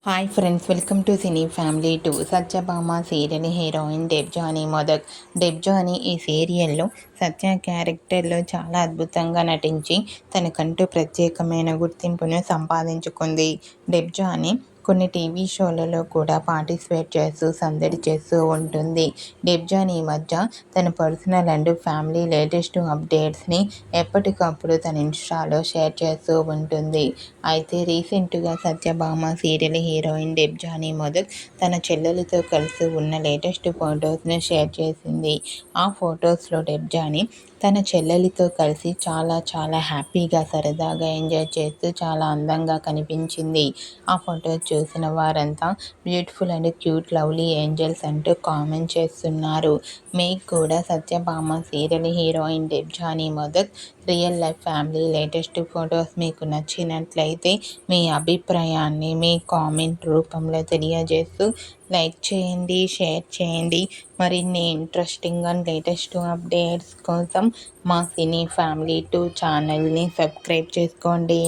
Hi friends, welcome to cine family 2. Satyabhama serial heroine Debjani Modak. Debjani ఈ సీరియల్లో సత్య క్యారెక్టర్లో చాలా అద్భుతంగా నటించి తనకంటూ ప్రత్యేకమైన గుర్తింపును సంపాదించుకుంది. డెబ్జానీ కొన్ని టీవీ షోలలో కూడా పార్టిసిపేట్ చేస్తూ సందడి చేస్తూ ఉంటుంది. డెబ్జానీ ఈ మధ్య తన పర్సనల్ అండ్ ఫ్యామిలీ లేటెస్ట్ అప్డేట్స్ని ఎప్పటికప్పుడు తన ఇన్స్టాలో షేర్ చేస్తూ ఉంటుంది. అయితే రీసెంట్గా సత్యభామ సీరియల్ హీరోయిన్ డెబ్జానీ మొదక్ తన చెల్లెలతో కలిసి ఉన్న లేటెస్ట్ ఫొటోస్ను షేర్ చేసింది. ఆ ఫొటోస్లో డెబ్జానీ తన చెల్లెలితో కలిసి చాలా హ్యాపీగా సరదాగా ఎంజాయ్ చేస్తూ చాలా అందంగా కనిపించింది. ఆ ఫొటోస్ చూసిన వారంతా beautiful and cute lovely angels అంటూ కామెంట్ చేస్తున్నారు. మీకు కూడా Satyabhama serial heroine Debjani Modak real life family latest photos మీకు నచ్చినట్లయితే మీ అభిప్రాయాన్ని మీ కామెంట్ రూపంలో తెలియజేస్తూ లైక్ చేయండి, షేర్ చేయండి. మరిన్ని ఇంట్రెస్టింగ్ అండ్ లేటెస్ట్ అప్డేట్స్ కోసం మా సినీ ఫ్యామిలీ 2 ఛానల్ని సబ్స్క్రైబ్ చేసుకోండి.